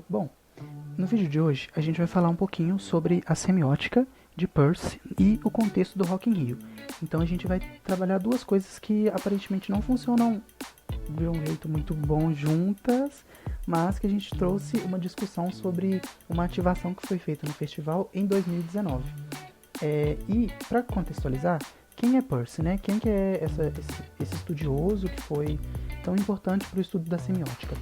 Bom, no vídeo de hoje a gente vai falar um pouquinho sobre a semiótica de Peirce e o contexto do Rock in Rio. Então a gente vai trabalhar duas coisas que aparentemente não funcionam de um jeito muito bom juntas, mas que a gente trouxe uma discussão sobre uma ativação que foi feita no festival em 2019. E para contextualizar, quem é Peirce, né? Quem que é esse estudioso que foi tão importante para o estudo da semiótica?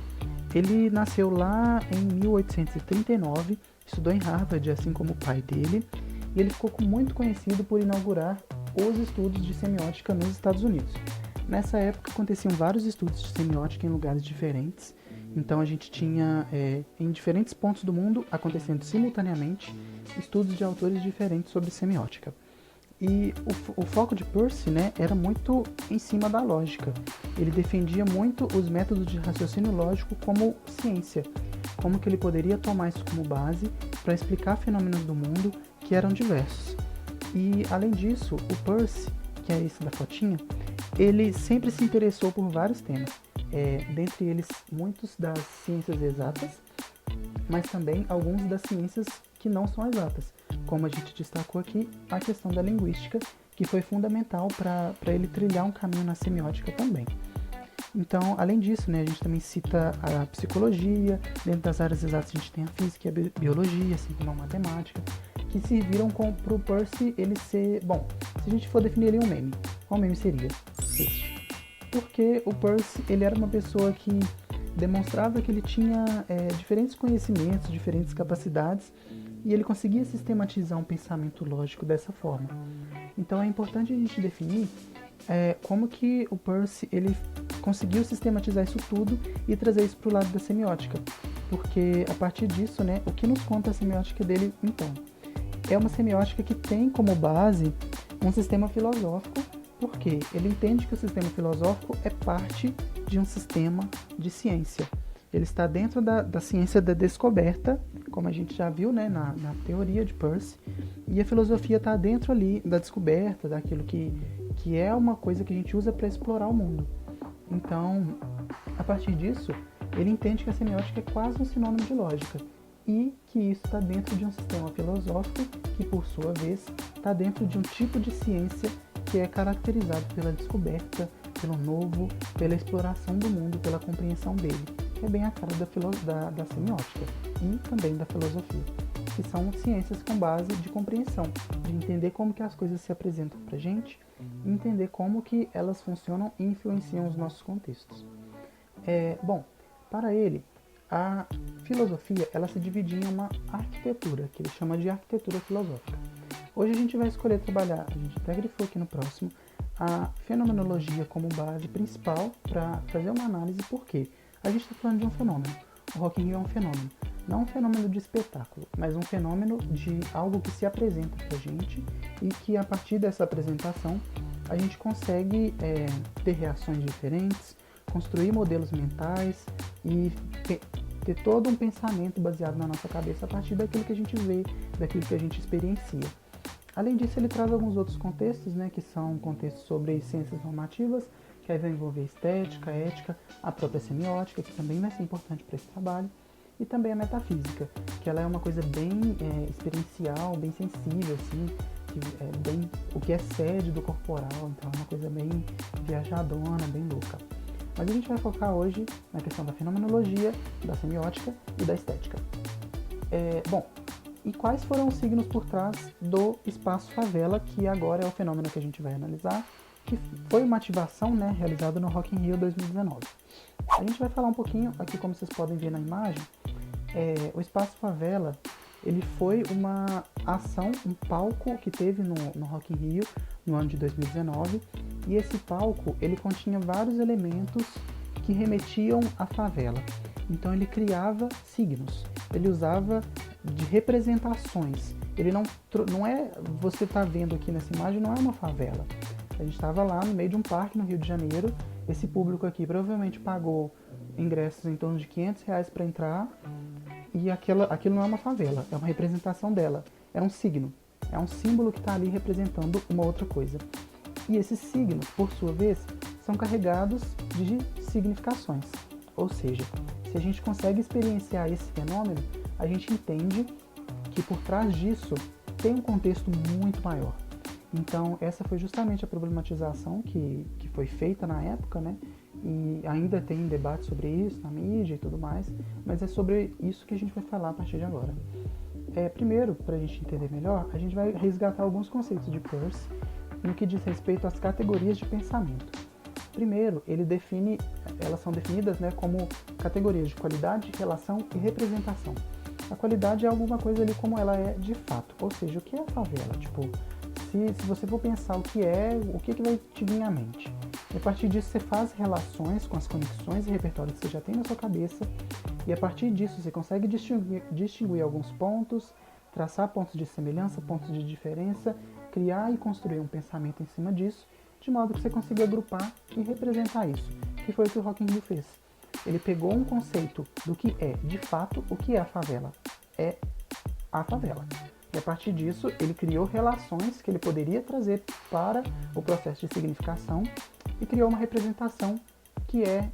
Ele nasceu lá em 1839, estudou em Harvard, assim como o pai dele, e ele ficou muito conhecido por inaugurar os estudos de semiótica nos Estados Unidos. Nessa época aconteciam vários estudos de semiótica em lugares diferentes, então a gente tinha em diferentes pontos do mundo acontecendo simultaneamente estudos de autores diferentes sobre semiótica. E o foco de Peirce, né, era muito em cima da lógica. Ele defendia muito os métodos de raciocínio lógico como ciência, como que ele poderia tomar isso como base para explicar fenômenos do mundo que eram diversos. E além disso, o Peirce, que é esse da fotinha, ele sempre se interessou por vários temas, dentre eles muitos das ciências exatas, mas também alguns das ciências que não são exatas, como a gente destacou aqui, a questão da linguística, que foi fundamental para ele trilhar um caminho na semiótica também. Então, além disso, né, a gente também cita a psicologia, dentro das áreas exatas a gente tem a física e a biologia, assim como a matemática, que serviram para o Peirce ele ser... Bom, se a gente for definir ele um meme, qual meme seria? Este. Porque o Peirce ele era uma pessoa que demonstrava que ele tinha diferentes conhecimentos, diferentes capacidades, e ele conseguia sistematizar um pensamento lógico dessa forma. Então é importante a gente definir como que o Peirce ele conseguiu sistematizar isso tudo e trazer isso para o lado da semiótica, porque a partir disso, né, o que nos conta a semiótica dele, então, é uma semiótica que tem como base um sistema filosófico, porque ele entende que o sistema filosófico é parte de um sistema de ciência. Ele está dentro da ciência da descoberta, como a gente já viu, né, na teoria de Peirce, e a filosofia está dentro ali da descoberta, daquilo que é uma coisa que a gente usa para explorar o mundo. Então, a partir disso, ele entende que a semiótica é quase um sinônimo de lógica, e que isso está dentro de um sistema filosófico que, por sua vez, está dentro de um tipo de ciência que é caracterizado pela descoberta, pelo novo, pela exploração do mundo, pela compreensão dele, que é bem a cara da semiótica e também da filosofia, que são ciências com base de compreensão, de entender como que as coisas se apresentam para a gente e entender como que elas funcionam e influenciam os nossos contextos. Bom, para ele, a filosofia ela se dividia em uma arquitetura, que ele chama de arquitetura filosófica. Hoje a gente vai escolher trabalhar, a gente até grifou aqui no próximo, a fenomenologia como base principal para fazer uma análise, porque a gente está falando de um fenômeno. O Rock in Rio é um fenômeno, não um fenômeno de espetáculo, mas um fenômeno de algo que se apresenta para a gente e que a partir dessa apresentação a gente consegue ter reações diferentes, construir modelos mentais e ter todo um pensamento baseado na nossa cabeça a partir daquilo que a gente vê, daquilo que a gente experiencia. Além disso, ele traz alguns outros contextos, né, que são contextos sobre ciências normativas, que aí vai envolver estética, ética, a própria semiótica, que também vai ser importante para esse trabalho, e também a metafísica, que ela é uma coisa bem experiencial, bem sensível, assim, que é bem o que é sede do corporal, então é uma coisa bem viajadona, bem louca. Mas a gente vai focar hoje na questão da fenomenologia, da semiótica e da estética. Bom, e quais foram os signos por trás do espaço favela, que agora é o fenômeno que a gente vai analisar, que foi uma ativação, né, realizada no Rock in Rio 2019. A gente vai falar um pouquinho, aqui como vocês podem ver na imagem, o espaço favela, ele foi uma ação, um palco que teve no Rock in Rio no ano de 2019, e esse palco ele continha vários elementos que remetiam à favela. Então ele criava signos, ele usava de representações. Ele não é, você está vendo aqui nessa imagem, não é uma favela. A gente estava lá no meio de um parque no Rio de Janeiro. Esse público aqui provavelmente pagou ingressos em torno de R$ 500 para entrar, e aquilo não é uma favela, é uma representação dela, é um signo, é um símbolo que está ali representando uma outra coisa. E esses signos, por sua vez, são carregados de significações. Ou seja, se a gente consegue experienciar esse fenômeno, a gente entende que por trás disso tem um contexto muito maior. Então, essa foi justamente a problematização que foi feita na época, né? E ainda tem debate sobre isso na mídia e tudo mais, mas é sobre isso que a gente vai falar a partir de agora. Primeiro, para a gente entender melhor, a gente vai resgatar alguns conceitos de Peirce no que diz respeito às categorias de pensamento. Primeiro, elas são definidas, né, como categorias de qualidade, relação e representação. A qualidade é alguma coisa ali como ela é de fato, ou seja, o que é a favela? Tipo, se você for pensar o que vai te vir à mente? E a partir disso você faz relações com as conexões e repertórios que você já tem na sua cabeça, e a partir disso você consegue distinguir alguns pontos, traçar pontos de semelhança, pontos de diferença, criar e construir um pensamento em cima disso, de modo que você consiga agrupar e representar isso, que foi o que o Rock in Rio fez. Ele pegou um conceito do que é, de fato, o que é a favela. É a favela. E a partir disso, ele criou relações que ele poderia trazer para o processo de significação e criou uma representação que é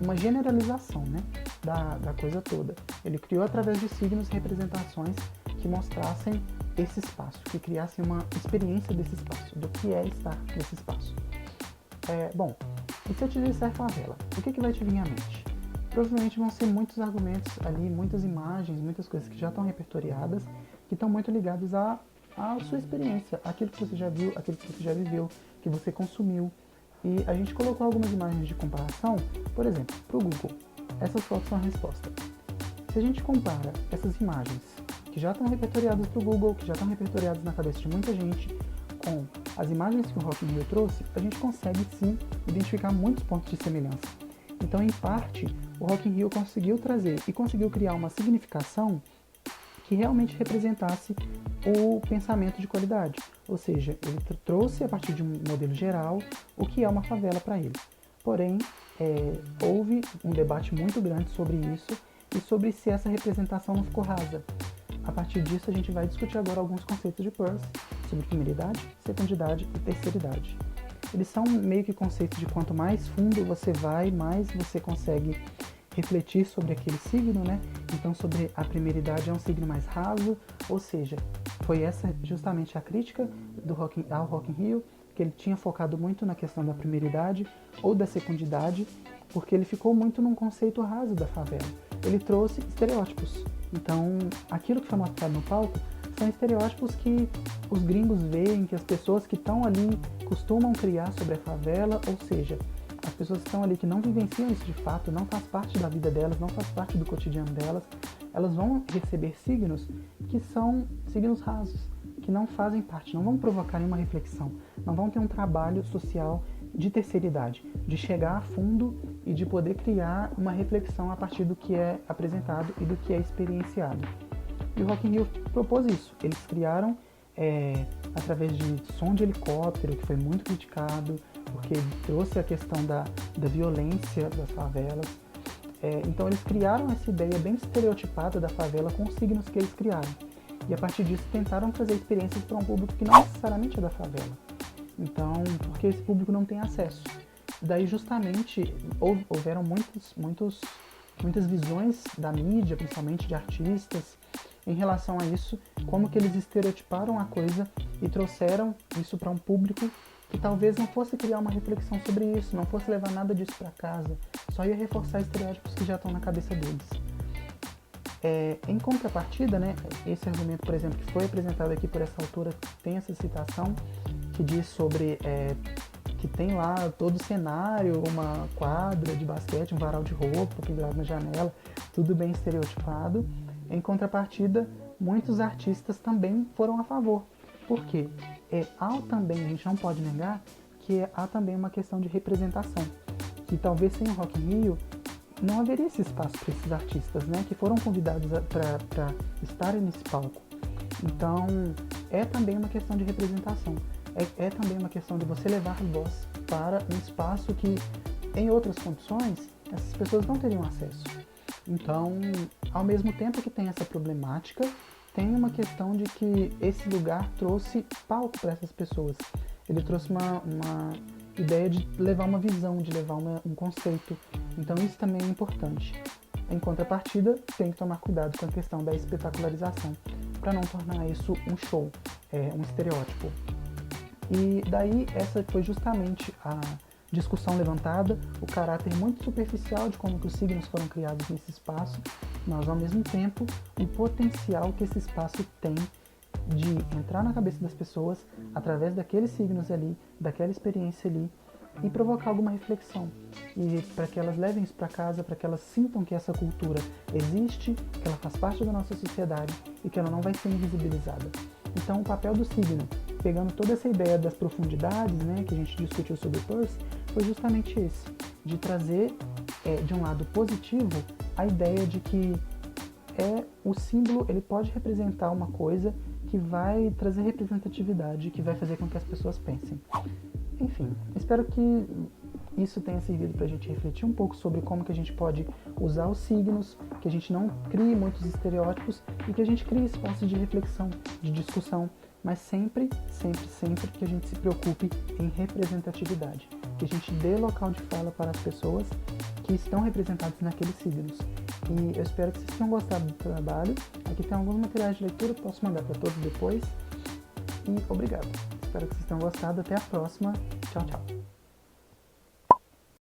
uma generalização, né, da coisa toda. Ele criou através de signos representações que mostrassem esse espaço, que criassem uma experiência desse espaço, do que é estar nesse espaço. Bom, e se eu te disser favela, o que vai te vir à mente? Provavelmente vão ser muitos argumentos ali, muitas imagens, muitas coisas que já estão repertoriadas, que estão muito ligadas à sua experiência, aquilo que você já viu, aquilo que você já viveu, que você consumiu. E a gente colocou algumas imagens de comparação, por exemplo, para o Google. Essas fotos são a resposta. Se a gente compara essas imagens que já estão repertoriadas para o Google, que já estão repertoriadas na cabeça de muita gente, com as imagens que o Rock in Rio trouxe, a gente consegue sim identificar muitos pontos de semelhança. Então, em parte, o Rock in Rio conseguiu trazer e conseguiu criar uma significação que realmente representasse o pensamento de qualidade. Ou seja, ele trouxe a partir de um modelo geral o que é uma favela para ele. Porém, houve um debate muito grande sobre isso e sobre se essa representação não ficou rasa. A partir disso, a gente vai discutir agora alguns conceitos de Peirce sobre primeiridade, secundidade e terceiridade. Eles são meio que conceitos de quanto mais fundo você vai, mais você consegue refletir sobre aquele signo, né? Então, sobre a primeiridade é um signo mais raso, ou seja, foi essa justamente a crítica ao Rock in Rio, que ele tinha focado muito na questão da primeiridade ou da secundidade, porque ele ficou muito num conceito raso da favela. Ele trouxe estereótipos. Então, aquilo que foi mostrado no palco são estereótipos que os gringos veem, que as pessoas que estão ali costumam criar sobre a favela, ou seja, as pessoas que estão ali que não vivenciam isso de fato, não faz parte da vida delas, não faz parte do cotidiano delas, elas vão receber signos que são signos rasos, que não fazem parte, não vão provocar nenhuma reflexão, não vão ter um trabalho social de terceiridade, de chegar a fundo e de poder criar uma reflexão a partir do que é apresentado e do que é experienciado. E o Rock in Rio propôs isso. Eles criaram, através de som de helicóptero, que foi muito criticado, porque trouxe a questão da violência das favelas. Então eles criaram essa ideia bem estereotipada da favela com os signos que eles criaram. E a partir disso tentaram trazer experiências para um público que não necessariamente é da favela. Então, porque esse público não tem acesso. Daí justamente houveram muitas visões da mídia, principalmente de artistas, em relação a isso, como que eles estereotiparam a coisa e trouxeram isso para um público que talvez não fosse criar uma reflexão sobre isso, não fosse levar nada disso para casa, só ia reforçar estereótipos que já estão na cabeça deles. Em contrapartida, né, esse argumento, por exemplo, que foi apresentado aqui por essa autora, tem essa citação que diz sobre que tem lá todo o cenário, uma quadra de basquete, um varal de roupa pendurado na janela, tudo bem estereotipado. Em contrapartida, muitos artistas também foram a favor. Por quê? Há também, a gente não pode negar, que há também uma questão de representação. Que talvez sem o Rock in Rio não haveria esse espaço para esses artistas, né, que foram convidados para estarem nesse palco. Então, é também uma questão de representação. É também uma questão de você levar voz para um espaço que, em outras condições, essas pessoas não teriam acesso. Então, ao mesmo tempo que tem essa problemática, tem uma questão de que esse lugar trouxe palco para essas pessoas. Ele trouxe ideia de levar uma visão, de levar um conceito. Então isso também é importante. Em contrapartida, tem que tomar cuidado com a questão da espetacularização, para não tornar isso um show, um estereótipo. E daí essa foi justamente a discussão levantada, o caráter muito superficial de como que os signos foram criados nesse espaço, mas ao mesmo tempo o potencial que esse espaço tem de entrar na cabeça das pessoas através daqueles signos ali, daquela experiência ali, e provocar alguma reflexão. E para que elas levem isso para casa, para que elas sintam que essa cultura existe, que ela faz parte da nossa sociedade e que ela não vai ser invisibilizada. Então o papel do signo, pegando toda essa ideia das profundidades, né, que a gente discutiu sobre o Peirce, foi justamente esse, de trazer de um lado positivo a ideia de que o símbolo ele pode representar uma coisa que vai trazer representatividade, que vai fazer com que as pessoas pensem. Enfim, espero que isso tenha servido para a gente refletir um pouco sobre como que a gente pode usar os signos, que a gente não crie muitos estereótipos e que a gente crie espaços de reflexão, de discussão, mas sempre, sempre, sempre que a gente se preocupe em representatividade, que a gente dê local de fala para as pessoas que estão representadas naqueles signos. E eu espero que vocês tenham gostado do trabalho. Aqui tem alguns materiais de leitura que posso mandar para todos depois. E obrigado. Espero que vocês tenham gostado. Até a próxima. Tchau, tchau.